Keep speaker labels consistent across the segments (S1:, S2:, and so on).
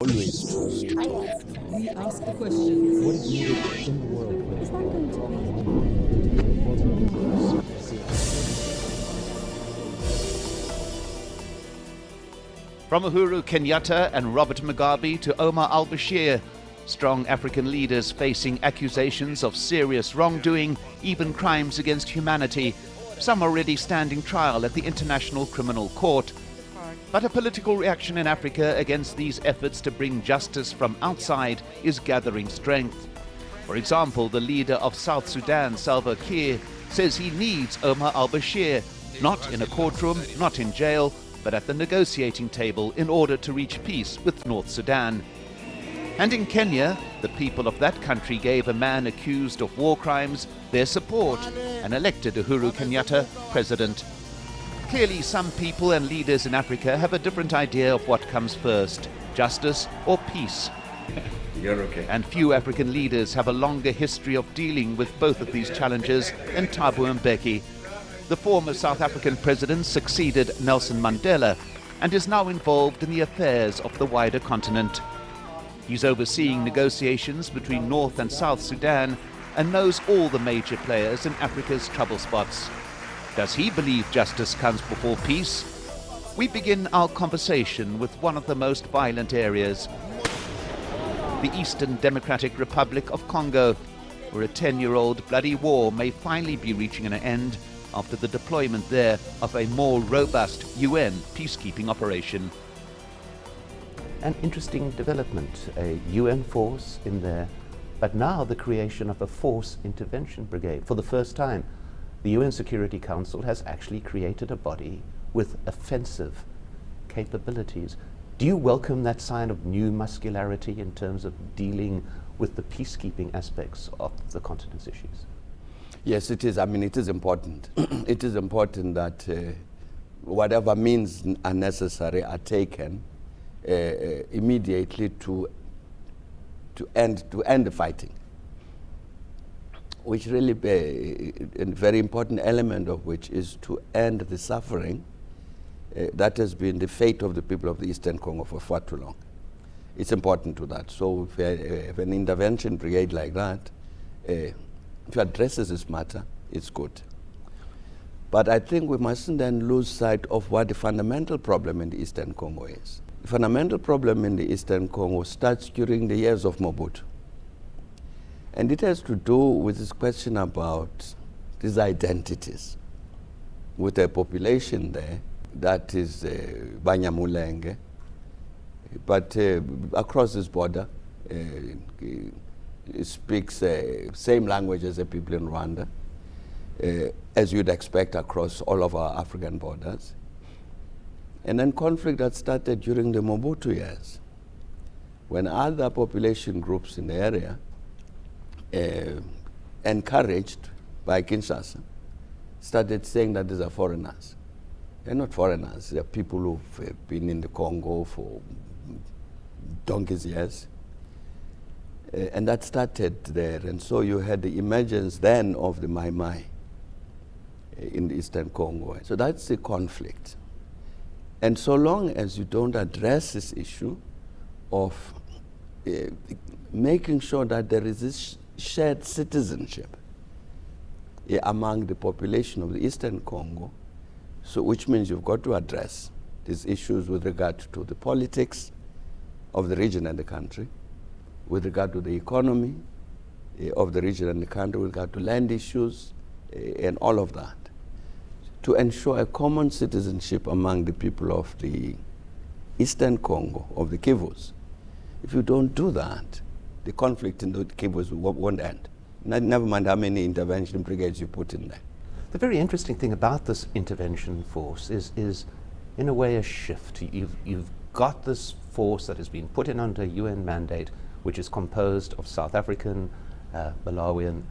S1: Always true.
S2: We ask the questions.
S1: What is needed in the world?
S2: Is that going to
S3: From Uhuru Kenyatta and Robert Mugabe to Omar al-Bashir, strong African leaders facing accusations of serious wrongdoing, even crimes against humanity. Some already standing trial at the International Criminal Court. But a political reaction in Africa against these efforts to bring justice from outside is gathering strength. For example, the leader of South Sudan, Salva Kiir, says he needs Omar al-Bashir, not in a courtroom, not in jail, but at the negotiating table in order to reach peace with North Sudan. And in Kenya, the people of that country gave a man accused of war crimes their support and elected Uhuru Kenyatta president. Clearly, some people and leaders in Africa have a different idea of what comes first, justice or peace.
S1: You're okay.
S3: And few African leaders have a longer history of dealing with both of these challenges than Thabo Mbeki. The former South African president succeeded Nelson Mandela and is now involved in the affairs of the wider continent. He's overseeing negotiations between North and South Sudan and knows all the major players in Africa's trouble spots. Does he believe justice comes before peace? We begin our conversation with one of the most violent areas, the Eastern Democratic Republic of Congo, where a 10-year-old bloody war may finally be reaching an end after the deployment there of a more robust UN peacekeeping operation.
S4: An interesting development, a UN force in there, but now the creation of a force intervention brigade. For the first time, the UN Security Council has actually created a body with offensive capabilities. Do you welcome that sign of new muscularity in terms of dealing with the peacekeeping aspects of the continent's issues?
S5: Yes, it is. I mean, it is important. It is important that whatever means are necessary are taken immediately to end the fighting, which really a very important element of which is to end the suffering that has been the fate of the people of the Eastern Congo for far too long. It's important to that. So if an intervention brigade like that, if it addresses this matter, it's good. But I think we mustn't then lose sight of what the fundamental problem in the Eastern Congo is. The fundamental problem in the Eastern Congo starts during the years of Mobutu. And it has to do with this question about these identities, with a population there that is Banyamulenge, but across this border speaks same language as the people in Rwanda, as you'd expect across all of our African borders. And then conflict that started during the Mobutu years, when other population groups in the area, encouraged by Kinshasa, started saying that these are foreigners. They're not foreigners. They're people who've been in the Congo for donkey's years. And that started there. And so you had the emergence then of the Mai Mai in the Eastern Congo. So that's the conflict. And so long as you don't address this issue of making sure that there is this shared citizenship among the population of the Eastern Congo, so which means you've got to address these issues with regard to the politics of the region and the country, with regard to the economy of the region and the country, with regard to land issues and all of that, to ensure a common citizenship among the people of the Eastern Congo, of the Kivus. If you don't do that, the conflict in the Kivus won't end. Never mind how many intervention brigades you put in there.
S4: The very interesting thing about this intervention force is in a way, a shift. You've got this force that has been put in under UN mandate, which is composed of South African, Malawian,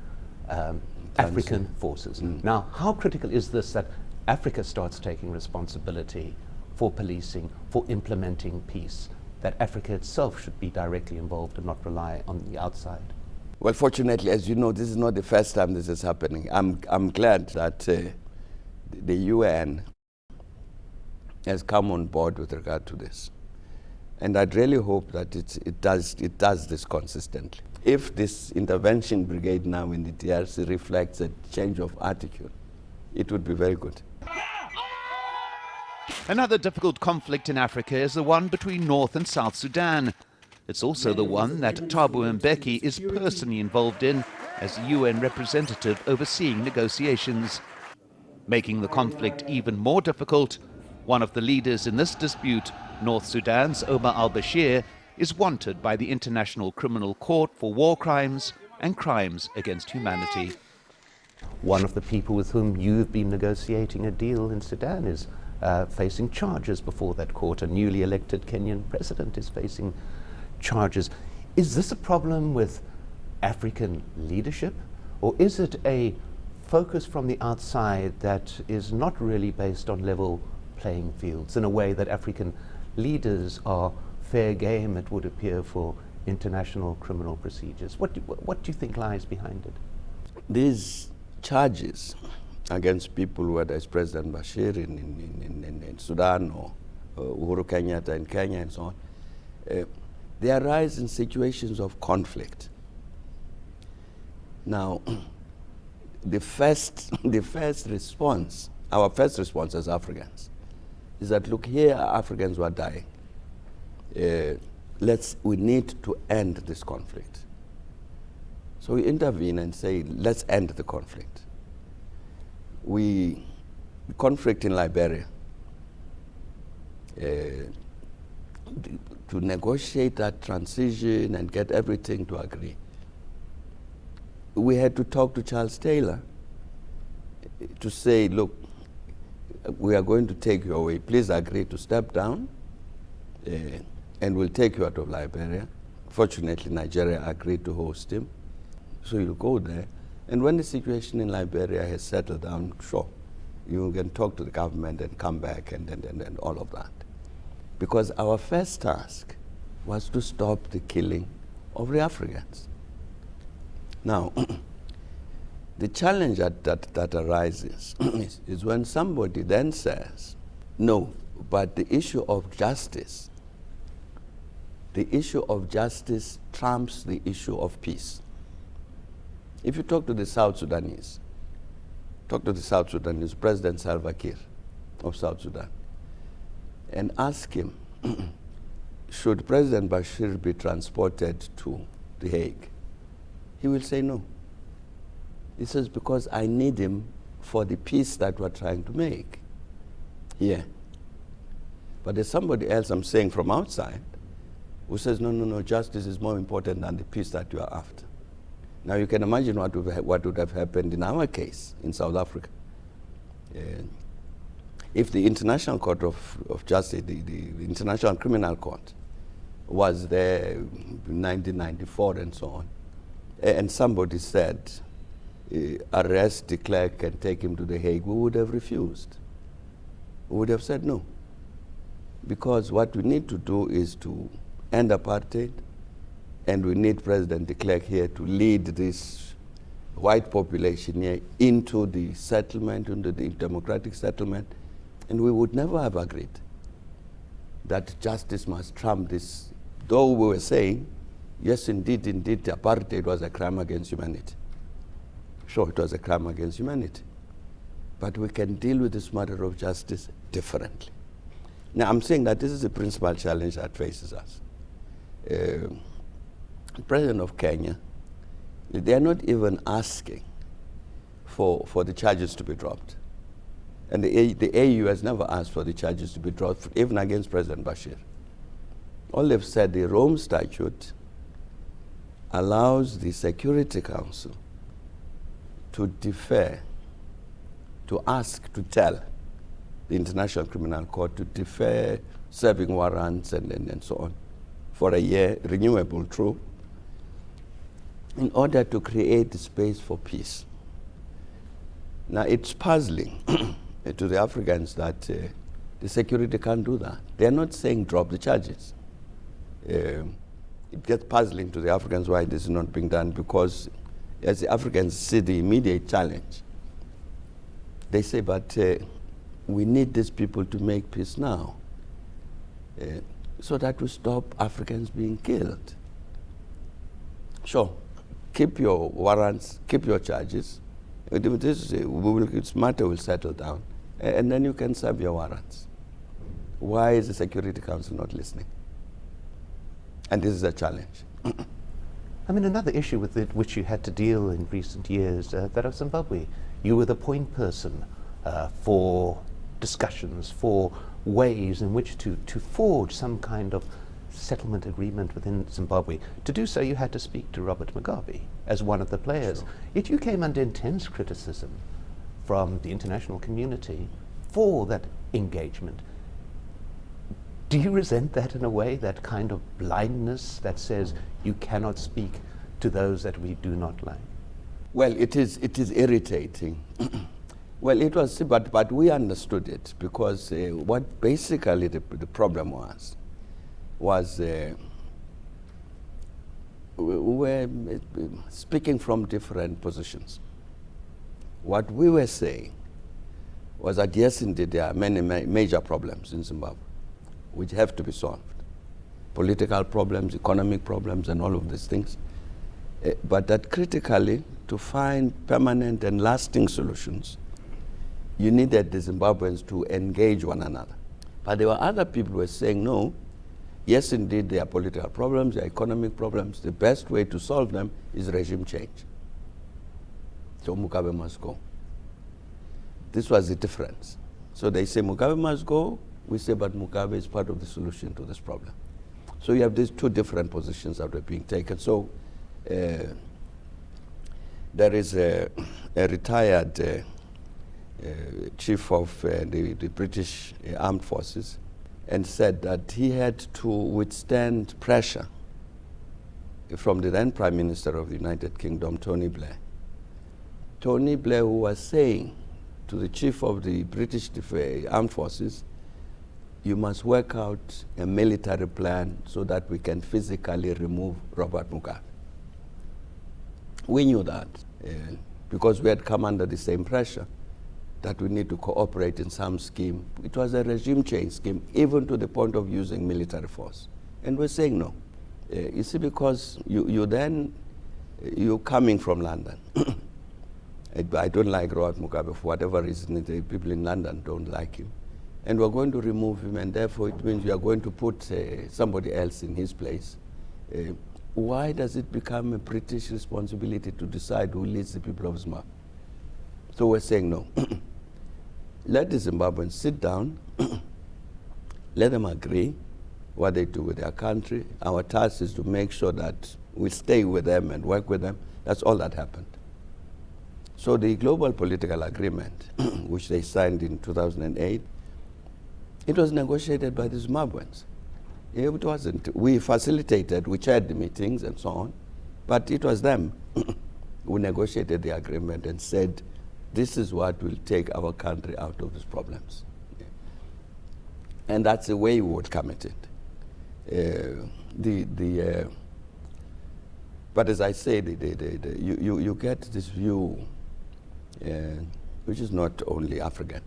S4: African forces. Now, how critical is this that Africa starts taking responsibility for policing, for implementing peace, that Africa itself should be directly involved and not rely on the outside?
S5: Well, fortunately, as you know, this is not the first time this is happening. I'm glad that the UN has come on board with regard to this. And I'd really hope that it does this consistently. If this intervention brigade now in the DRC reflects a change of attitude, it would be very good.
S3: Another difficult conflict in Africa is the one between North and South Sudan. It's also the one that Thabo Mbeki is personally involved in as UN representative overseeing negotiations. Making the conflict even more difficult, one of the leaders in this dispute, North Sudan's Omar al-Bashir, is wanted by the International Criminal Court for war crimes and crimes against humanity.
S4: One of the people with whom you've been negotiating a deal in Sudan is facing charges before that court. A newly elected Kenyan president is facing charges. Is this a problem with African leadership, or is it a focus from the outside that is not really based on level playing fields in a way that African leaders are fair game, it would appear, for international criminal procedures? What do you think lies behind it?
S5: These charges against people, whether it's President Bashir in Sudan or Uhuru Kenyatta in Kenya and so on, they arise in situations of conflict. Now, the first response, our first response as Africans, is that, look, here Africans were dying. We need to end this conflict. So we intervene and say, let's end the conflict. The conflict in Liberia, to negotiate that transition and get everything to agree, we had to talk to Charles Taylor to say, look, we are going to take you away. Please agree to step down, and we'll take you out of Liberia. Fortunately, Nigeria agreed to host him. So you'll go there. And when the situation in Liberia has settled down, sure, you can talk to the government and come back and all of that. Because our first task was to stop the killing of the Africans. Now, the challenge that arises is when somebody then says, no, but the issue of justice trumps the issue of peace. If you talk to the South Sudanese, President Salva Kiir of South Sudan, and ask him, should President Bashir be transported to The Hague? He will say no. He says, because I need him for the peace that we're trying to make here. But there's somebody else, I'm saying from outside, who says, no, justice is more important than the peace that you are after. Now you can imagine what would have happened in our case in South Africa. If the International Court of Justice, the International Criminal Court, was there in 1994 and so on, and somebody said, arrest de Klerk and take him to The Hague, we would have refused. We would have said no. Because what we need to do is to end apartheid, and we need President de Klerk here to lead this white population here into the settlement, into the democratic settlement, and we would never have agreed that justice must trump this, though we were saying, yes, indeed, apartheid was a crime against humanity. Sure, it was a crime against humanity. But we can deal with this matter of justice differently. Now, I'm saying that this is the principal challenge that faces us. The President of Kenya, they are not even asking for the charges to be dropped. And the AU has never asked for the charges to be dropped, even against President Bashir. All they've said, the Rome Statute allows the Security Council to defer, to ask, to tell the International Criminal Court to defer serving warrants and so on for a year, renewable, true, in order to create space for peace. Now, it's puzzling to the Africans that the security can't do that. They're not saying drop the charges. It gets puzzling to the Africans why this is not being done, because as the Africans see the immediate challenge, they say, but we need these people to make peace now. so that we stop Africans being killed. Sure, keep your warrants, keep your charges. This matter will settle down, and then you can serve your warrants. Why is the Security Council not listening? And this is a challenge.
S4: I mean, another issue with it, which you had to deal in recent years, that of Zimbabwe. You were the point person for discussions, for ways in which to forge some kind of settlement agreement within Zimbabwe. To do so, you had to speak to Robert Mugabe as one of the players.
S5: Sure.
S4: Yet you came under intense criticism from the international community for that engagement. Do you resent that in a way, that kind of blindness that says you cannot speak to those that we do not like?
S5: Well, it is irritating. Well, it was, but we understood it, because what basically the problem was we were speaking from different positions. What we were saying was that yes, indeed, there are many major problems in Zimbabwe which have to be solved. Political problems, economic problems, and all of these things. But that critically, to find permanent and lasting solutions, you needed the Zimbabweans to engage one another. But there were other people who were saying, no, yes, indeed, there are political problems, there are economic problems. The best way to solve them is regime change. So Mugabe must go. This was the difference. So they say Mugabe must go. We say, but Mugabe is part of the solution to this problem. So you have these two different positions that were being taken. So there is a retired chief of the British Armed Forces, and said that he had to withstand pressure from the then Prime Minister of the United Kingdom, Tony Blair. Tony Blair, who was saying to the chief of the British Armed Forces, you must work out a military plan so that we can physically remove Robert Mugabe. We knew that because we had come under the same pressure that we need to cooperate in some scheme. It was a regime change scheme, even to the point of using military force. And we're saying no. You see, because you're coming from London. I don't like Robert Mugabe for whatever reason. The people in London don't like him. And we're going to remove him, and therefore it means we are going to put somebody else in his place. Why does it become a British responsibility to decide who leads the people of Zimbabwe? So we're saying no. Let the Zimbabweans sit down, let them agree what they do with their country. Our task is to make sure that we stay with them and work with them. That's all that happened. So the global political agreement, which they signed in 2008, it was negotiated by the Zimbabweans. It wasn't. We facilitated, we chaired the meetings and so on, but it was them who negotiated the agreement and said, this is what will take our country out of these problems. And that's the way we would come at it. But as I said, you get this view, which is not only African.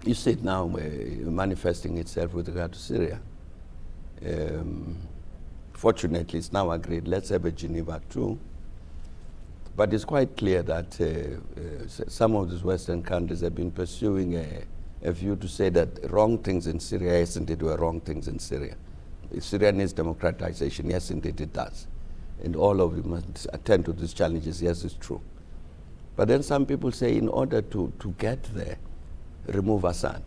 S5: You see it now manifesting itself with regard to Syria. Fortunately, it's now agreed, let's have a Geneva too. But it's quite clear that some of these Western countries have been pursuing a view to say that wrong things in Syria, yes, indeed, were wrong things in Syria. Syria needs democratization, yes, indeed, it does. And all of you must attend to these challenges, yes, it's true. But then some people say, in order to get there, remove Assad.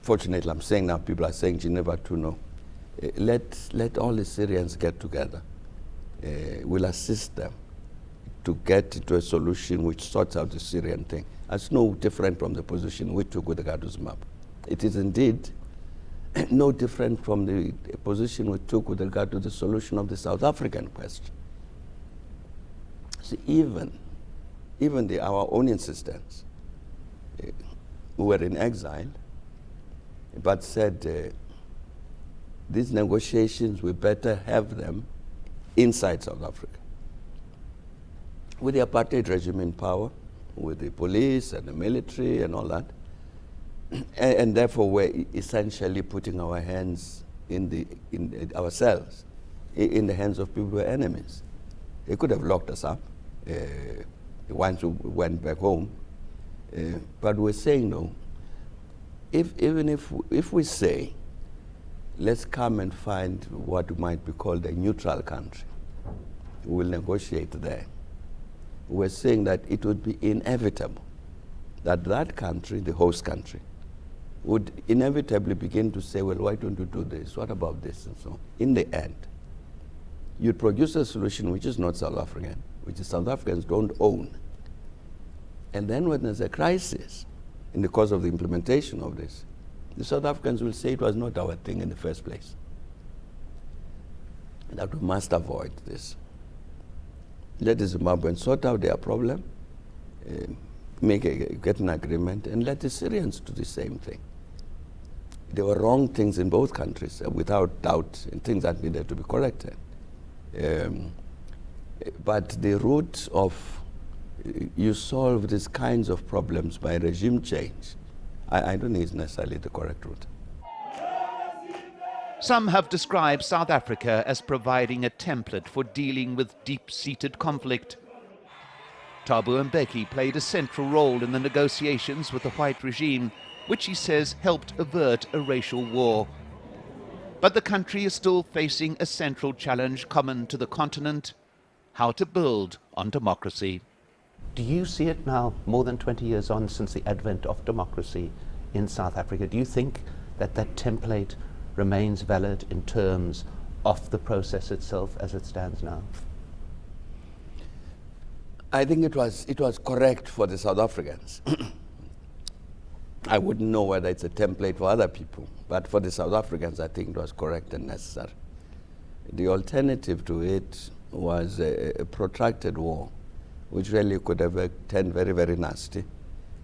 S5: Fortunately, I'm saying now, people are saying Geneva too, no. Let all the Syrians get together. We'll assist them to get to a solution which sorts out the Syrian thing. That's no different from the position we took with regard to Zimbabwe. It is indeed no different from the position we took with regard to the solution of the South African question. See, even our own insistence, we were in exile, but said these negotiations, we better have them inside South Africa. With the apartheid regime in power, with the police and the military and all that, and therefore we're essentially putting our hands ourselves in the hands of people who are enemies. They could have locked us up once we went back home, but we're saying no. Even if we say, let's come and find what might be called a neutral country, we'll negotiate there. We're saying that it would be inevitable that that country, the host country, would inevitably begin to say, well, why don't you do this? What about this? And so on. In the end, you'd produce a solution which is not South African, which the South Africans don't own. And then when there's a crisis in the course of the implementation of this, the South Africans will say it was not our thing in the first place. That we must avoid this. Let the Zimbabweans sort out their problem, get an agreement, and let the Syrians do the same thing. There were wrong things in both countries, without doubt, and things that needed to be corrected. But the root of you solve these kinds of problems by regime change, I don't think it's necessarily the correct route.
S3: Some have described South Africa as providing a template for dealing with deep-seated conflict. Thabo Mbeki played a central role in the negotiations with the white regime, which he says helped avert a racial war. But the country is still facing a central challenge common to the continent: how to build on democracy.
S4: Do you see it now, more than 20 years on since the advent of democracy in South Africa? Do you think that that template remains valid in terms of the process itself as it stands now?
S5: I think it was correct for the South Africans. I wouldn't know whether it's a template for other people, but for the South Africans, I think it was correct and necessary. The alternative to it was a protracted war, which really could have turned very, very nasty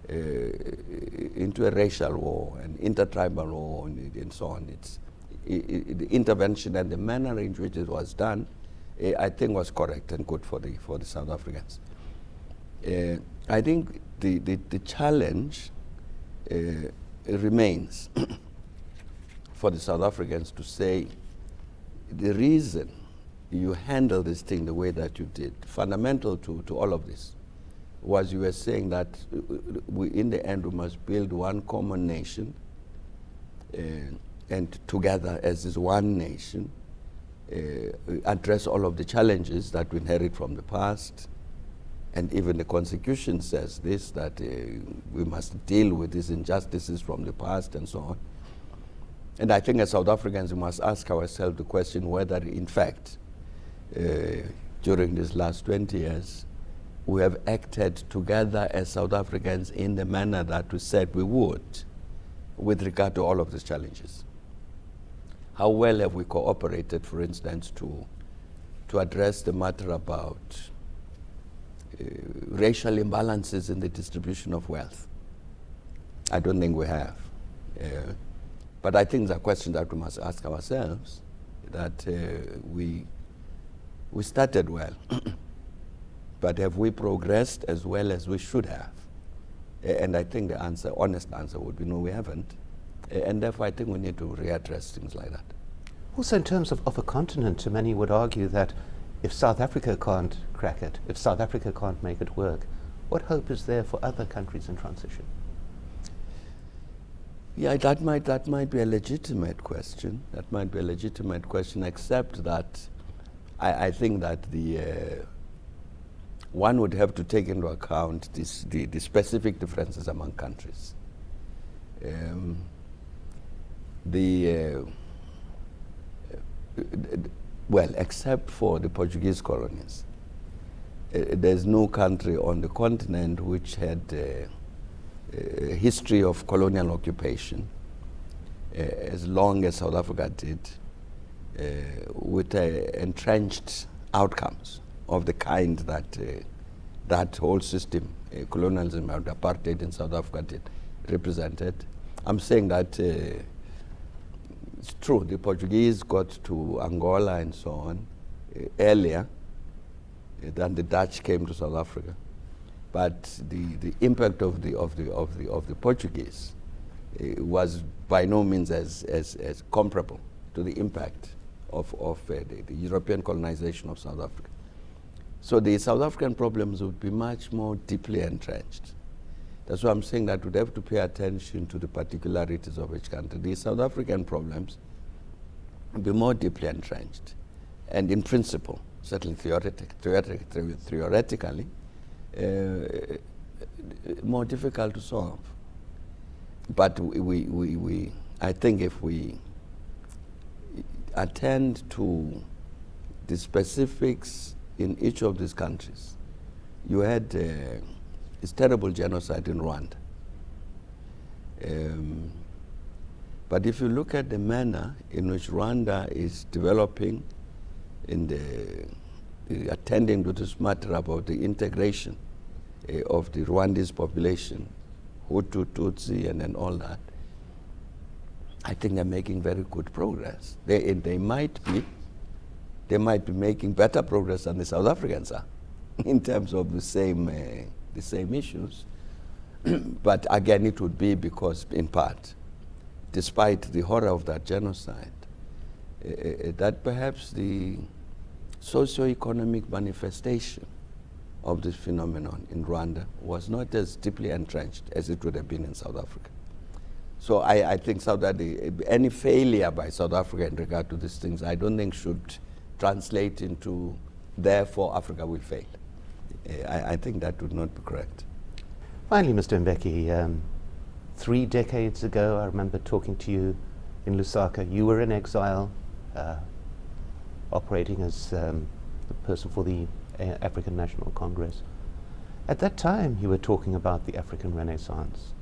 S5: into a racial war, an intertribal war, and so on. The intervention and the manner in which it was done, I think, was correct and good for the South Africans. I think the challenge remains for the South Africans to say the reason you handle this thing the way that you did, fundamental to all of this, was you were saying that in the end we must build one common nation and together as this one nation address all of the challenges that we inherit from the past. And even the Constitution says this, that we must deal with these injustices from the past and so on. And I think as South Africans we must ask ourselves the question whether in fact during these last 20 years we have acted together as South Africans in the manner that we said we would with regard to all of these challenges. How well have we cooperated, for instance, to address the matter about racial imbalances in the distribution of wealth? I don't think we have. But I think it's a question that we must ask ourselves, that we started well, but have we progressed as well as we should have? And I think the answer, honest answer, would be no, we haven't. And therefore I think we need to readdress things like that.
S4: Also, in terms of a continent, many would argue that if South Africa can't crack it, if South Africa can't make it work, what hope is there for other countries in transition?
S5: Yeah, that might be a legitimate question. That might be a legitimate question, except that I think that one would have to take into account the specific differences among countries. Well, except for the Portuguese colonies, there's no country on the continent which had a history of colonial occupation as long as South Africa did, with entrenched outcomes of the kind that that whole system, colonialism and apartheid in South Africa did, represented. I'm saying that it's true, the Portuguese got to Angola and so on earlier than the Dutch came to South Africa. But the impact of the Portuguese was by no means as comparable to the impact of the European colonization of South Africa. So the South African problems would be much more deeply entrenched. That's why I'm saying that we'd have to pay attention to the particularities of each country. The South African problems would be more deeply entrenched, and in principle, certainly theoretically, more difficult to solve. But I think if we attend to the specifics in each of these countries, you had this terrible genocide in Rwanda. But if you look at the manner in which Rwanda is developing in attending to this matter about the integration of the Rwandese population, Hutu, Tutsi, and then all that, I think they're making very good progress. They might be making better progress than the South Africans are in terms of the same issues. But again, it would be because, in part, despite the horror of that genocide, that perhaps the socio-economic manifestation of this phenomenon in Rwanda was not as deeply entrenched as it would have been in South Africa. So I think any failure by South Africa in regard to these things, I don't think should translate into, therefore, Africa will fail. I think that would not be correct.
S4: Finally, Mr. Mbeki, 3 decades ago, I remember talking to you in Lusaka. You were in exile, operating as the person for the African National Congress. At that time, you were talking about the African Renaissance.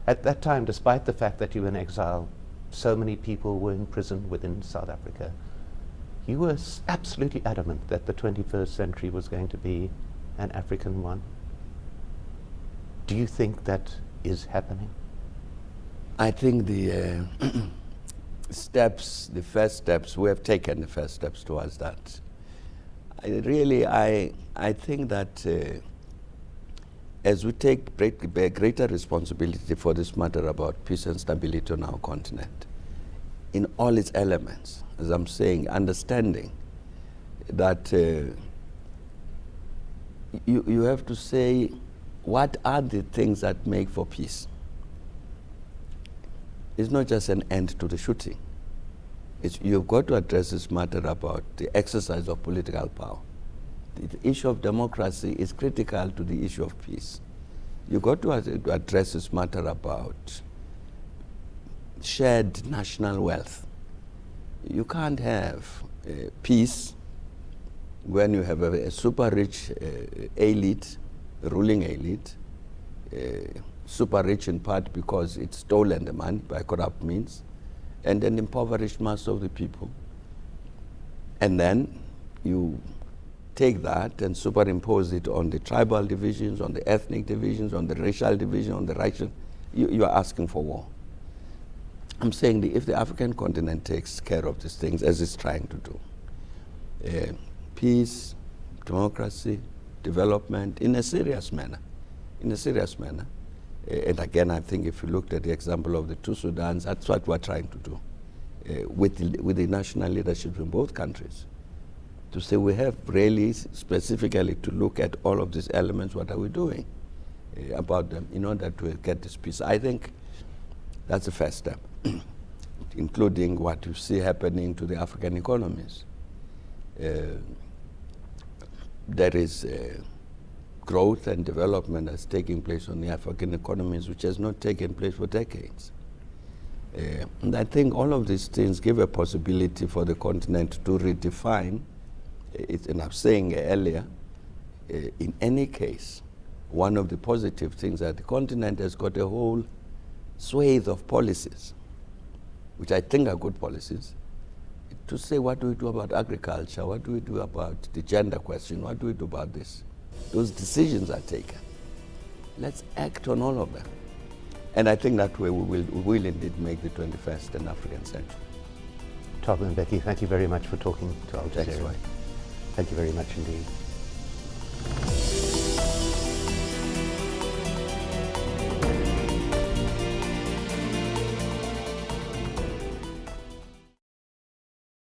S4: At that time, despite the fact that you were in exile, so many people were in prison within South Africa, you were absolutely adamant that the 21st century was going to be an African one. Do you think that is happening?
S5: I think the first steps, we have taken the first steps towards that. I think that as we take greater responsibility for this matter about peace and stability on our continent, in all its elements, as I'm saying, understanding that you have to say, what are the things that make for peace? It's not just an end to the shooting. You've got to address this matter about the exercise of political power. The issue of democracy is critical to the issue of peace. You've got to address this matter about shared national wealth. You can't have peace when you have a super rich elite, ruling elite, super rich in part because it's stolen the money by corrupt means, and an impoverished mass of the people. And then you take that and superimpose it on the tribal divisions, on the ethnic divisions, on the racial division, on the racial, you are asking for war. I'm saying that if the African continent takes care of these things as it's trying to do, peace, democracy, development in a serious manner, and again, I think if you looked at the example of the two Sudans, that's what we're trying to do with the national leadership in both countries. To say we have really specifically to look at all of these elements, what are we doing about them in order to get this peace. I think that's the first step, including what you see happening to the African economies. There is growth and development that's taking place on the African economies, which has not taken place for decades. And I think all of these things give a possibility for the continent to redefine it. And I was saying earlier, in any case, one of the positive things that the continent has got a whole swathe of policies, which I think are good policies, to say what do we do about agriculture, what do we do about the gender question, what do we do about this? Those decisions are taken. Let's act on all of them. And I think that way we will indeed make the 21st an African century.
S4: Thabo Mbeki, thank you very much for talking to Al Jazeera.
S5: Thanks, Roy.
S4: Thank you very much indeed.